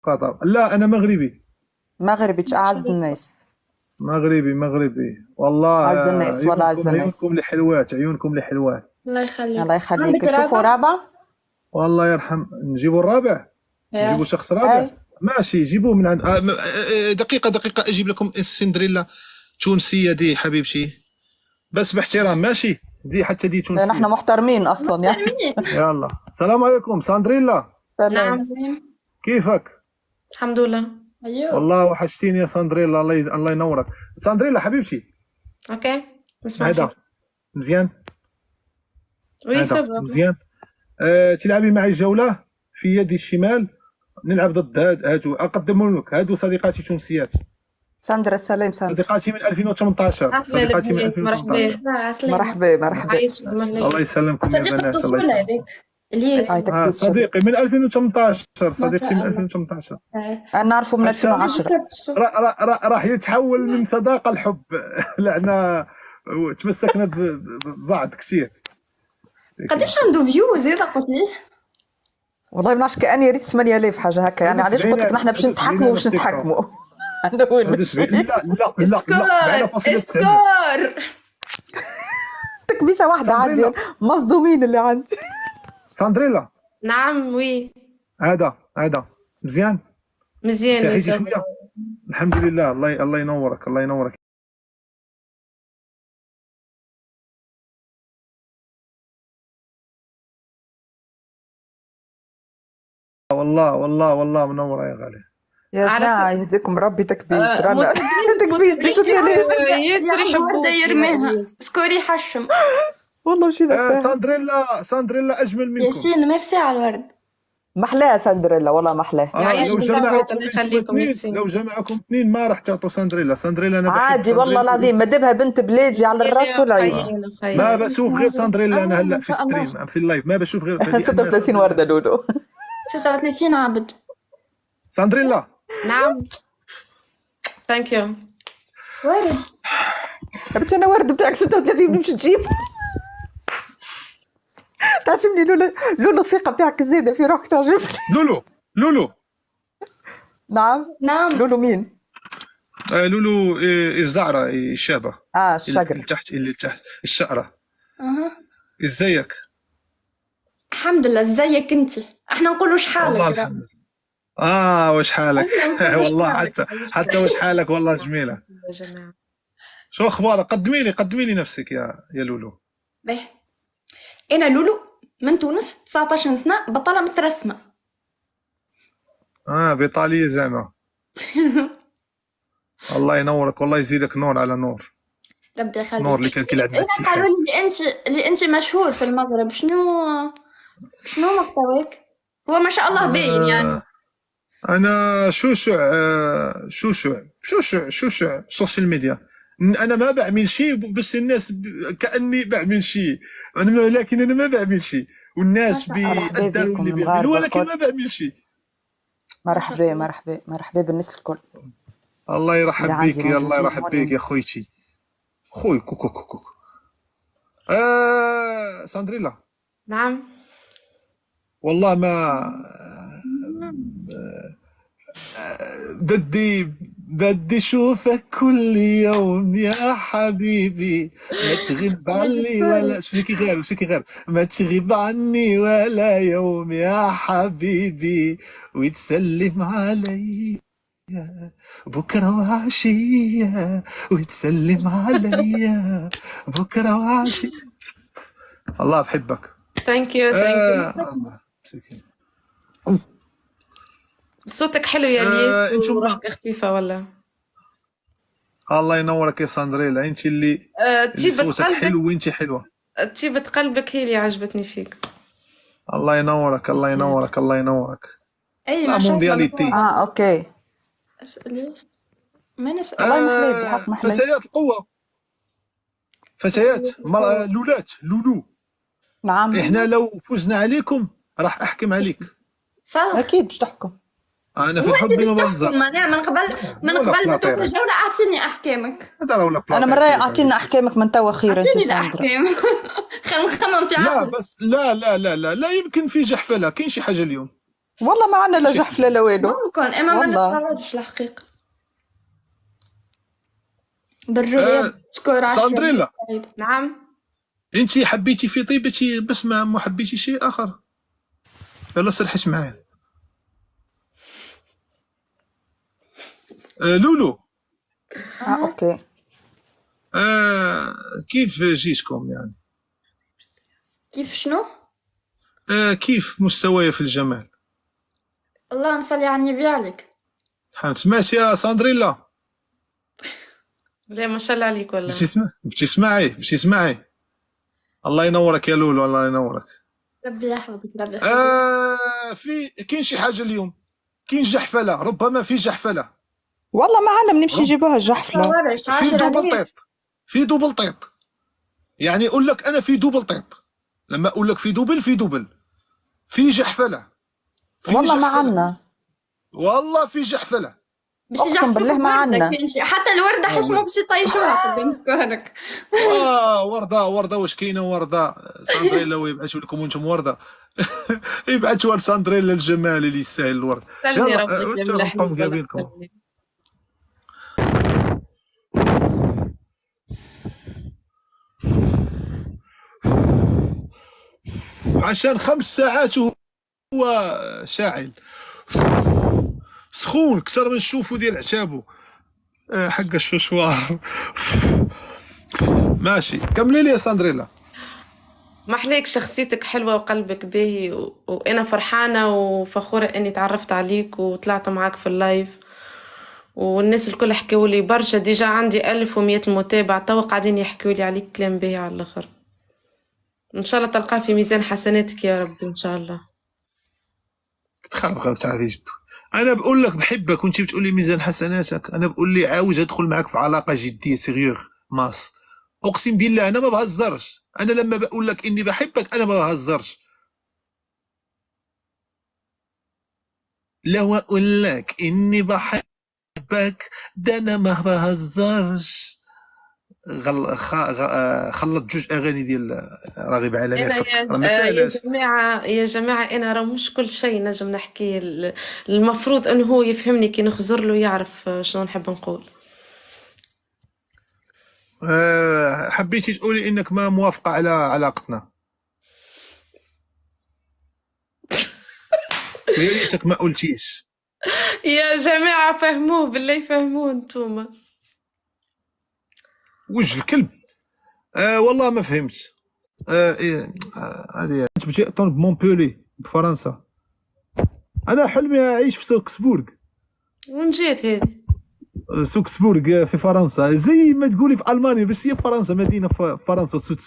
قطر. لا انا مغربي. مغربي، اعز الناس. مغربي والله. اعز الناس ولا اعز عيونكم الناس. عيونكم لحلوات، عيونكم لحلوات. الله الله يخليك. يخليك. عندك نشوفوا رابع؟ رابع. والله يرحم. نجيبوا الرابع. نجيبوا ايه. شخص رابع. اي ماشي جيبوه من عند دقيقة أجيب لكم السندريلا تونسية دي حبيبتي، بس باحترام ماشي. دي حتى دي لا نحن تونسية. محترمين اصلا يعني. يلا السلام عليكم ساندريلا. سلام. نعم. كيفك؟ الحمد لله. ايوه. والله وحشتيني يا ساندريلا. الله ينورك. ساندريلا حبيبتي. اوكي نسمع هذا فيك. مزيان. وي هذا سبب. مزيان. تلعبي معي جولة في يدي الشمال. نلعب ضد هادو أقدم لك. هادو صديقاتي تونسيات. ساندرا سلام ساندرا. صديقاتي من 2018. أهلا صديقاتي من لبنان، 2018. مرحبا. لا عسلامة. مرحبا. عايش بالمهنة. الله يسلمكم يا صديق بنات. الله الطفولة يسلمكم. هذيك الياس. هاي تكبير شباب. صديقي من 2018. ما صديقتي شاء من الله. 2018. انا نعرفه من حتى 2010. راح يتحول من صداقة لحب. لعنا تمسكنا ببعض كثير. قداش عنده فيوز هذا قلت لي؟ والله ما نعرفش، كاني ريت 8000 حاجه هكا يعني. علاش قلت لك نحن باش نتحكموا باش نتحكموا. انا وين مش لا لا لا لا اسكور اسكور. تكبيسه واحده ساندريلا. عادي. مصدومين اللي عندي. ساندريلا نعم وي هذا مزيان. مزيان. وي تحيتي سبب. شويه. الحمد لله. الله ينورك. الله ينورك. والله منوره يا غالي. يا على جماعه يهديكم ربي. تكبيس رانا متفقين- تكبيس متفقين. جيتوا لي. ياسر ياخذ وردة يحبوك يرميها. يا ياسر. سكوري حشم. والله مشينا فاهم. ساندريلا اجمل منكم. ياسين ميرسي على الورد. محلاها سندريلا والله محلاها. يعيش لو بالله جمعكم الله يخليكم اثنين، ياسين. لو جمعكم اثنين ما راح تعطوا ساندريلا انا بحب عادي والله ساندريلا. العظيم. مدبها بنت بلادي على الراس والعين. ما بشوف غير ساندريلا انا هلا ما في شاء الله. ستريم في اللايف. ما بشوف غير احنا 36 ورده لولو. 36 عبد. ساندريلا نعم ثانك يو. ورد. قلت انا ورد بتاعك 36 مش تجيب. تعجبني لولو الثقه بتاعك زايده في روحك تعجبني. لولو نعم. لولو مين؟ لولو الزعرة الشابة. الشقر. اللي تحت الشقرة. اها. ازيك؟ الحمد لله. ازيك انت؟ احنا نقولوا والله شحالك. الحمد لله. وش حالك؟ والله حتى وش حالك. والله جميلة. يا جماعة شو اخبارك؟ قدمي لي نفسك يا لولو. باهي. انا لولو من تونس 19 سنه بطله مترسمه. بإيطالية زعما. الله ينورك. والله يزيدك نور على نور. ربي يخليك. نور اللي كان كيلعب مع انا التيحان. قالوا لي اللي انت مشهور في المغرب. شنو محتواك؟ هو ما شاء الله باين يعني. انا شوشع سوشيال ميديا. انا ما بعمل شيء بس الناس كاني بعمل شيء. لكن انا ما بعمل شيء والناس بيقدروا اللي بيعملوا ولكن ما بعمل شيء. مرحبا بالناس الكل. الله يرحب بيك. الله يرحب بيك يا خويتي. خوي كوكو. ساندريلا نعم والله ما بدي اشوفك كل يوم يا حبيبي. ما تغيب عني ولا شفيكي غير ما تغيب عني ولا يوم يا حبيبي. وتسلم علي بكره وعشيه. وتسلم علي بكره وعشيه. الله بحبك. ثانك يو. الله مسكين. صوتك حلو يا ليس انتم وروحك خفيفة ولا. الله ينورك يا ساندريلا. انت اللي طيبة صوتك حلو وانت حلوه. طيبة قلبك هي اللي عجبتني فيك. الله ينورك. اي لا ما شاء الله. موندياليتي. اوكي. اسالي. ما نسال. والله محلي بحق محلي. فتيات القوه. فتيات لولو. نعم. احنا لو فزنا عليكم راح احكم عليك. صح. اكيد باش تحكم. انا في الحب ما بهزرش. من قبل ما توقف الجوله اعطيني احكامك. انا مرة اعطينا احكامك من توا خير. اعطيني الاحكام. خلينا نخمم في لا عقلي. بس لا يمكن في جحفله. كاين شي حاجه اليوم. والله ما عندنا لا جحفله لا والو. ممكن اما ما والله. نتصورش الحقيقة بالرؤية تذكر 10 ساندريلا، طيب. نعم. انت حبيتي في طيبتي بس ما حبيتي شيء اخر. يلا صلحش معايا. لولو، اوكي. كيف جيتكم يعني؟ كيف شنو؟ كيف مستواي في الجمال؟ اللهم صل على النبي عليك. الحمد. سمعت يا ساندريلا؟ لا ما شاء الله عليك والله. باش تسمعي. الله ينورك يا لولو، الله ينورك. ربي يحفظك ربي يحفظك. في كاين شي حاجه اليوم، كاين جحفله، ربما في جحفله. والله ما عندنا، بنمشي نجيبوها الجحفله. تصورش في 10 دوبل ليل. طيط، في دوبل طيط. يعني اقول لك انا في دوبل طيط، لما اقول لك في دوبل في جحفله. في والله ما جحفلة. عندنا. والله في جحفله. باش أقسم يجحفلوا بالله ما الوردة عنا. كاين شي. حتى الوردة حشموا باش يطيشوها قدام سكانك. ورده واش كاينه ورده؟ ساندريلا ويبعثوا لكم وانتم ورده. يبعثوا لساندريلا الجمال اللي يستاهل الورد. سلني يلا، ربك يا انتوا ملح. نبقاو مقابلينكم. عشان 5 ساعات هو شاعل سخون اكثر من الشوفو ديال عتابو. حق الشوشوار. ماشي، كملي لي يا ساندريلا. ما أحلاك، شخصيتك حلوة وقلبك باهي وأنا فرحانة وفخورة إني تعرفت عليك وطلعت معاك في اللايف، والناس الكل حكوا لي برشا. ديجا عندي 1100 متابع توا قاعدين يحكوا لي عليك كلام باهي على الآخر. إن شاء الله تلقاه في ميزان حسناتك يا رب إن شاء الله. تخرب تعرفي جدو. انا بقول لك بحبك وانت بتقول لي ميزان حسناتك. انا بقول لي عاوز ادخل معك في علاقه جديه سيريوغ ماس. اقسم بالله انا ما بهزرش. انا لما بقول لك اني بحبك انا ما بهزرش. لو اقول لك اني بحبك ده انا ما بهزرش. خلط جوج اغاني ديال راغب علامه أنا فك. ما يا سالاش. جماعة أنا راه مش كل شيء نجم نحكيه. المفروض إنه هو يفهمني كي نخزر له يعرف شنو نحب نقول. حبيتي تقولي انك ما موافقه على علاقتنا. ويا ريتك ما قلتيش. يا جماعة فهموه بالله، فهموه انتوما. وجه الكلب. والله ما فهمت. هذه كنت بجي طون بمونبولي بفرنسا. انا حلمي اعيش في سوكسبورغ. وين جيت هذه؟ سوكسبورغ في فرنسا، زي ما تقولي في المانيا بس هي في فرنسا، مدينه في فرنسا سوكسبورغ.